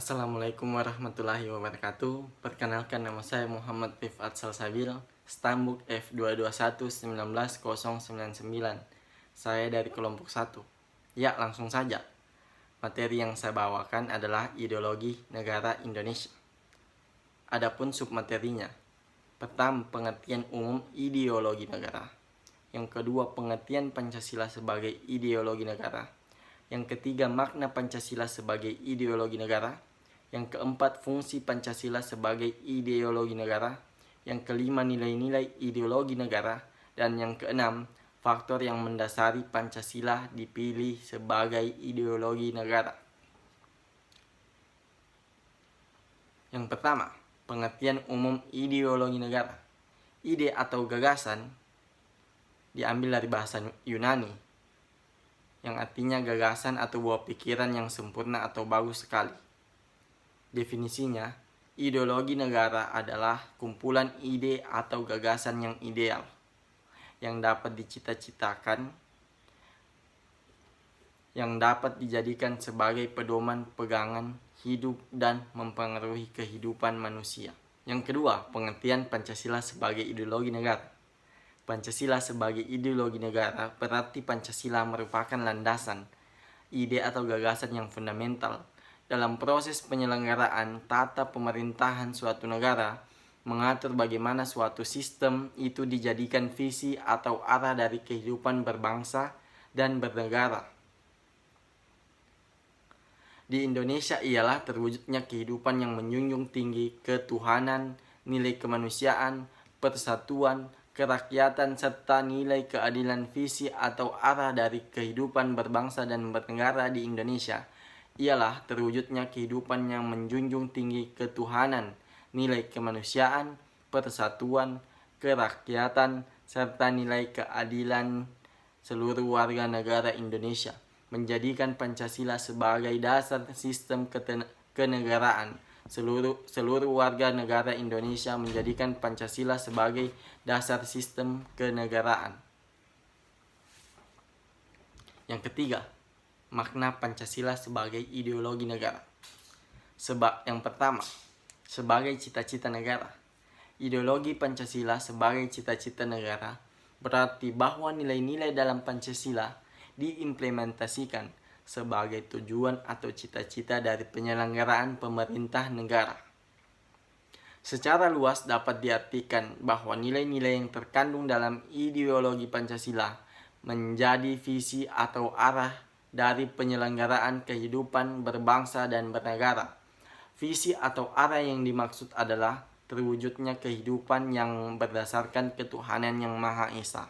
Assalamualaikum warahmatullahi wabarakatuh. Perkenalkan, nama saya Muhammad Rifat Salsabil, Stambuk F221-19099. Saya dari kelompok 1. Ya, langsung saja. Materi yang saya bawakan adalah ideologi negara Indonesia. Adapun submaterinya. Pertama, pengertian umum ideologi negara. Yang kedua, pengertian Pancasila sebagai ideologi negara. Yang ketiga, makna Pancasila sebagai ideologi negara. Yang keempat, fungsi Pancasila sebagai ideologi negara. Yang kelima, nilai-nilai ideologi negara. Dan yang keenam, faktor yang mendasari Pancasila dipilih sebagai ideologi negara. Yang pertama, pengertian umum ideologi negara. Ide atau gagasan diambil dari bahasa Yunani, yang artinya gagasan atau buah pikiran yang sempurna atau bagus sekali. Definisinya, ideologi negara adalah kumpulan ide atau gagasan yang ideal, yang dapat dicita-citakan, yang dapat dijadikan sebagai pedoman pegangan hidup dan mempengaruhi kehidupan manusia. Yang kedua, pengertian Pancasila sebagai ideologi negara. Pancasila sebagai ideologi negara berarti Pancasila merupakan landasan, ide atau gagasan yang fundamental dalam proses penyelenggaraan tata pemerintahan suatu negara, mengatur bagaimana suatu sistem itu dijadikan visi atau arah dari kehidupan berbangsa dan bernegara. Di Indonesia ialah terwujudnya kehidupan yang menjunjung tinggi ketuhanan, nilai kemanusiaan, persatuan, kerakyatan, serta nilai keadilan. Visi atau arah dari kehidupan berbangsa dan bernegara di Indonesia ialah terwujudnya kehidupan yang menjunjung tinggi ketuhanan, nilai kemanusiaan, persatuan, kerakyatan, serta nilai keadilan seluruh warga negara Indonesia, menjadikan Pancasila sebagai dasar sistem kenegaraan. Seluruh warga negara Indonesia menjadikan Pancasila sebagai dasar sistem kenegaraan. Yang ketiga, makna Pancasila sebagai ideologi negara. Yang pertama, sebagai cita-cita negara. Ideologi Pancasila sebagai cita-cita negara berarti bahwa nilai-nilai dalam Pancasila diimplementasikan sebagai tujuan atau cita-cita dari penyelenggaraan pemerintah negara. Secara luas dapat diartikan bahwa nilai-nilai yang terkandung dalam ideologi Pancasila menjadi visi atau arah dari penyelenggaraan kehidupan berbangsa dan bernegara. Visi atau arah yang dimaksud adalah terwujudnya kehidupan yang berdasarkan ketuhanan yang Maha Esa,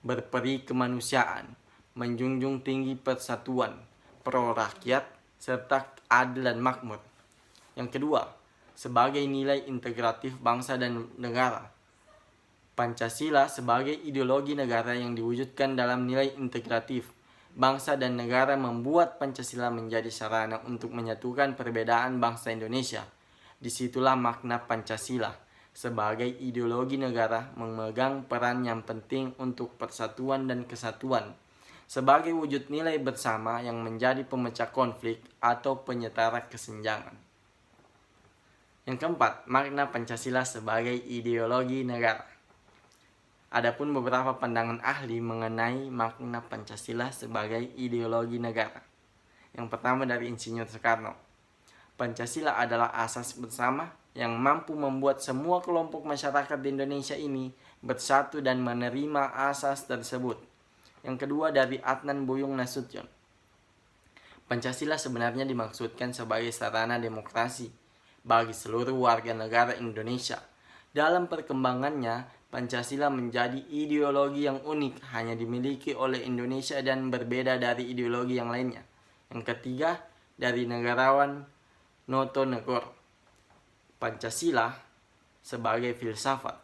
berperi kemanusiaan, menjunjung tinggi persatuan, pro rakyat, serta adil dan makmur. Yang kedua, sebagai nilai integratif bangsa dan negara. Pancasila sebagai ideologi negara yang diwujudkan dalam nilai integratif bangsa dan negara membuat Pancasila menjadi sarana untuk menyatukan perbedaan bangsa Indonesia. Disitulah makna Pancasila sebagai ideologi negara memegang peran yang penting untuk persatuan dan kesatuan, sebagai wujud nilai bersama yang menjadi pemecah konflik atau penyetara kesenjangan. Yang keempat, makna Pancasila sebagai ideologi negara. Adapun beberapa pandangan ahli mengenai makna Pancasila sebagai ideologi negara. Yang pertama dari Insinyur Soekarno. Pancasila adalah asas bersama yang mampu membuat semua kelompok masyarakat di Indonesia ini bersatu dan menerima asas tersebut. Yang kedua dari Adnan Buyung Nasution. Pancasila sebenarnya dimaksudkan sebagai sarana demokrasi bagi seluruh warga negara Indonesia. Dalam perkembangannya, Pancasila menjadi ideologi yang unik, hanya dimiliki oleh Indonesia dan berbeda dari ideologi yang lainnya. Yang ketiga, dari negarawan Noto Negoro. Pancasila sebagai filsafat.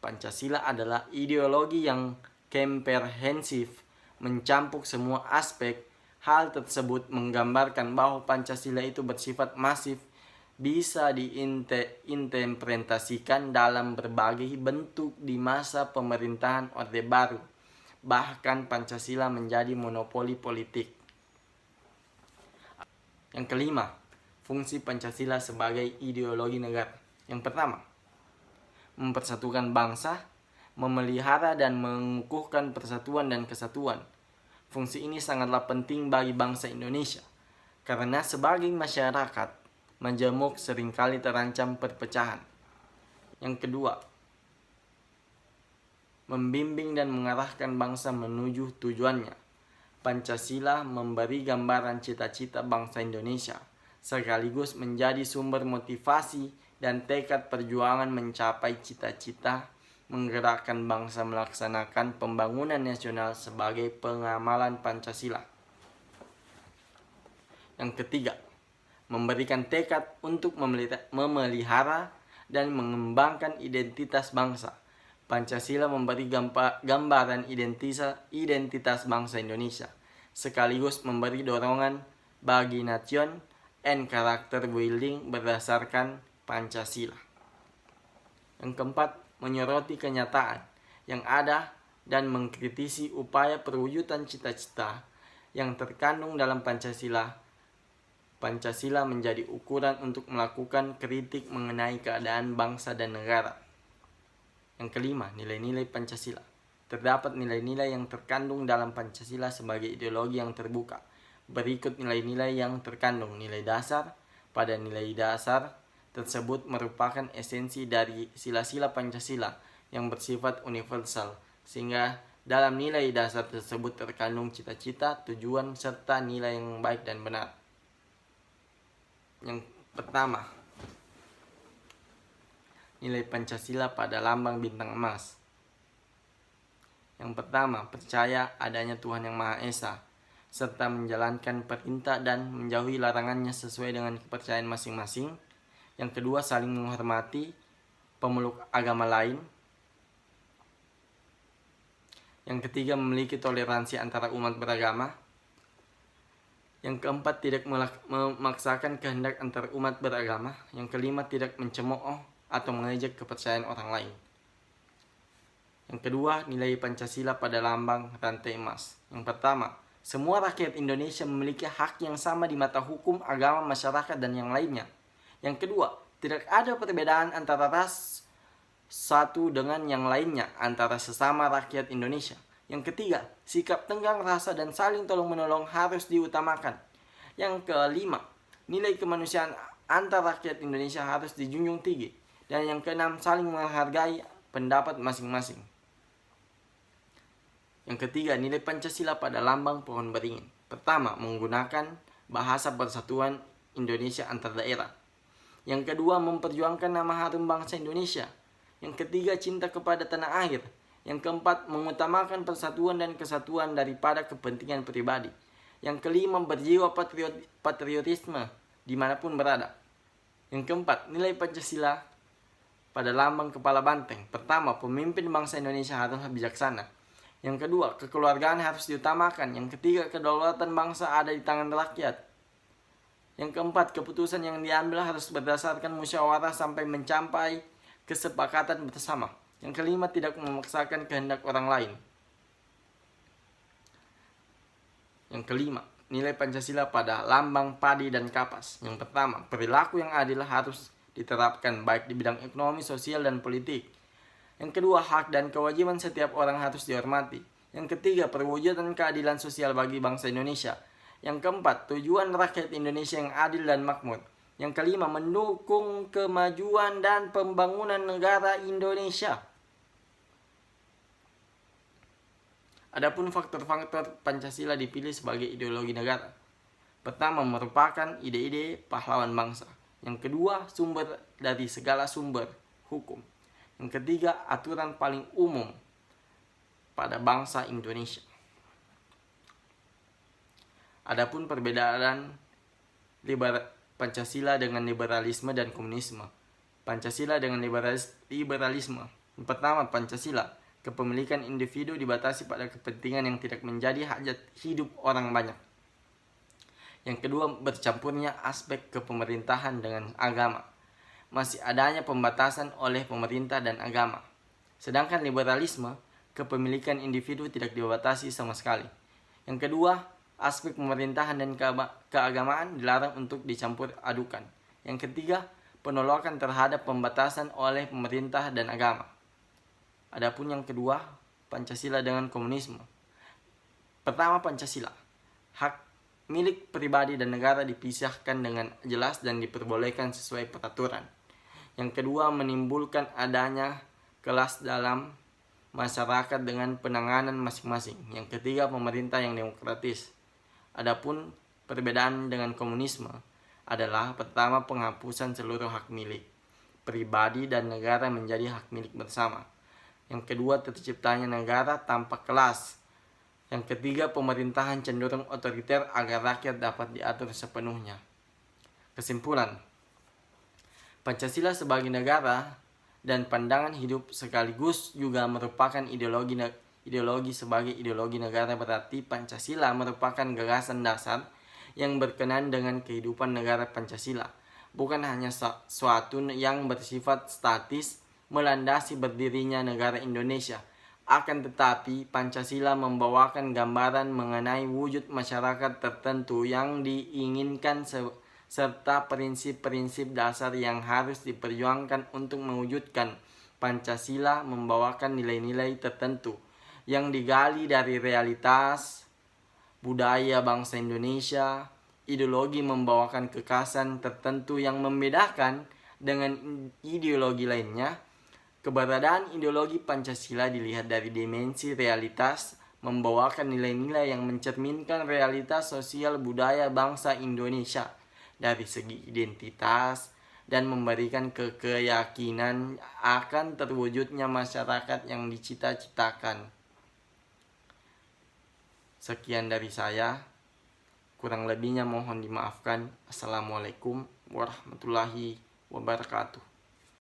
Pancasila adalah ideologi yang komprehensif, mencampur semua aspek. Hal tersebut menggambarkan bahwa Pancasila itu bersifat masif, bisa diimplementasikan dalam berbagai bentuk di masa pemerintahan Orde Baru. Bahkan Pancasila menjadi monopoli politik. Yang kelima, fungsi Pancasila sebagai ideologi negara. Yang pertama, mempersatukan bangsa, memelihara dan mengukuhkan persatuan dan kesatuan. Fungsi ini sangatlah penting bagi bangsa Indonesia, karena sebagai masyarakat, majemuk seringkali terancam perpecahan. Yang kedua, membimbing dan mengarahkan bangsa menuju tujuannya. Pancasila memberi gambaran cita-cita bangsa Indonesia, sekaligus menjadi sumber motivasi dan tekad perjuangan mencapai cita-cita, menggerakkan bangsa melaksanakan pembangunan nasional sebagai pengamalan Pancasila. Yang ketiga, memberikan tekad untuk memelihara dan mengembangkan identitas bangsa. Pancasila memberi gambaran identitas bangsa Indonesia, sekaligus memberi dorongan bagi nation and character building berdasarkan Pancasila. Yang keempat, menyoroti kenyataan yang ada dan mengkritisi upaya perwujudan cita-cita yang terkandung dalam Pancasila. Pancasila menjadi ukuran untuk melakukan kritik mengenai keadaan bangsa dan negara. Yang kelima, nilai-nilai Pancasila. Terdapat nilai-nilai yang terkandung dalam Pancasila sebagai ideologi yang terbuka. Berikut nilai-nilai yang terkandung. Nilai dasar. Pada nilai dasar tersebut merupakan esensi dari sila-sila Pancasila yang bersifat universal, sehingga dalam nilai dasar tersebut terkandung cita-cita, tujuan, serta nilai yang baik dan benar. Yang pertama, nilai Pancasila pada lambang bintang emas. Yang pertama, percaya adanya Tuhan Yang Maha Esa, serta menjalankan perintah dan menjauhi larangannya sesuai dengan kepercayaan masing-masing. Yang kedua, saling menghormati pemeluk agama lain. Yang ketiga, memiliki toleransi antara umat beragama. Yang keempat, tidak memaksakan kehendak antar umat beragama. Yang kelima, tidak mencemooh atau mengejek kepercayaan orang lain. Yang kedua, nilai Pancasila pada lambang rantai emas. Yang pertama, semua rakyat Indonesia memiliki hak yang sama di mata hukum, agama, masyarakat, dan yang lainnya. Yang kedua, tidak ada perbedaan antara ras satu dengan yang lainnya antara sesama rakyat Indonesia. Yang ketiga, sikap tenggang rasa dan saling tolong-menolong harus diutamakan. Yang kelima, nilai kemanusiaan antar rakyat Indonesia harus dijunjung tinggi. Dan yang keenam, saling menghargai pendapat masing-masing. Yang ketiga, nilai Pancasila pada lambang pohon beringin. Pertama, menggunakan bahasa persatuan Indonesia antar daerah. Yang kedua, memperjuangkan nama harum bangsa Indonesia. Yang ketiga, cinta kepada tanah air. Yang keempat, mengutamakan persatuan dan kesatuan daripada kepentingan pribadi. Yang kelima, berjiwa patriotisme dimanapun berada. Yang keempat, nilai Pancasila pada lambang kepala banteng. Pertama, pemimpin bangsa Indonesia harus bijaksana. Yang kedua, kekeluargaan harus diutamakan. Yang ketiga, kedaulatan bangsa ada di tangan rakyat. Yang keempat, keputusan yang diambil harus berdasarkan musyawarah sampai mencapai kesepakatan bersama. Yang kelima, tidak memaksakan kehendak orang lain. Yang kelima, nilai Pancasila pada lambang padi dan kapas. Yang pertama, perilaku yang adil harus diterapkan baik di bidang ekonomi, sosial, dan politik. Yang kedua, hak dan kewajiban setiap orang harus dihormati. Yang ketiga, perwujudan keadilan sosial bagi bangsa Indonesia. Yang keempat, tujuan rakyat Indonesia yang adil dan makmur. Yang kelima, mendukung kemajuan dan pembangunan negara Indonesia. Adapun faktor-faktor Pancasila dipilih sebagai ideologi negara. Pertama, merupakan ide-ide pahlawan bangsa. Yang kedua, sumber dari segala sumber hukum. Yang ketiga, aturan paling umum pada bangsa Indonesia. Adapun perbedaan Pancasila dengan liberalisme dan komunisme. Pancasila dengan liberalisme. Yang pertama, Pancasila, kepemilikan individu dibatasi pada kepentingan yang tidak menjadi hajat hidup orang banyak. Yang kedua, bercampurnya aspek kepemerintahan dengan agama. Masih adanya pembatasan oleh pemerintah dan agama. Sedangkan liberalisme, kepemilikan individu tidak dibatasi sama sekali. Yang kedua, aspek pemerintahan dan keagamaan dilarang untuk dicampur adukan. Yang ketiga, penolakan terhadap pembatasan oleh pemerintah dan agama. Adapun yang kedua, Pancasila dengan komunisme. Pertama, Pancasila. Hak milik pribadi dan negara dipisahkan dengan jelas dan diperbolehkan sesuai peraturan. Yang kedua, menimbulkan adanya kelas dalam masyarakat dengan penanganan masing-masing. Yang ketiga, pemerintah yang demokratis. Adapun perbedaan dengan komunisme adalah pertama, penghapusan seluruh hak milik pribadi dan negara menjadi hak milik bersama. Yang kedua, terciptanya negara tanpa kelas. Yang ketiga, pemerintahan cenderung otoriter agar rakyat dapat diatur sepenuhnya. Kesimpulan, Pancasila sebagai negara dan pandangan hidup sekaligus juga merupakan ideologi sebagai ideologi negara. Berarti Pancasila merupakan gagasan dasar yang berkenaan dengan kehidupan negara Pancasila, bukan hanya suatu yang bersifat statis melandasi berdirinya negara Indonesia. Akan tetapi Pancasila membawakan gambaran mengenai wujud masyarakat tertentu yang diinginkan serta prinsip-prinsip dasar yang harus diperjuangkan untuk mewujudkan. Pancasila membawakan nilai-nilai tertentu yang digali dari realitas budaya bangsa Indonesia. Ideologi membawakan kekhasan tertentu yang membedakan dengan ideologi lainnya. Keberadaan ideologi Pancasila dilihat dari dimensi realitas, membawakan nilai-nilai yang mencerminkan realitas sosial budaya bangsa Indonesia dari segi identitas dan memberikan keyakinan akan terwujudnya masyarakat yang dicita-citakan. Sekian dari saya, kurang lebihnya mohon dimaafkan. Assalamualaikum warahmatullahi wabarakatuh.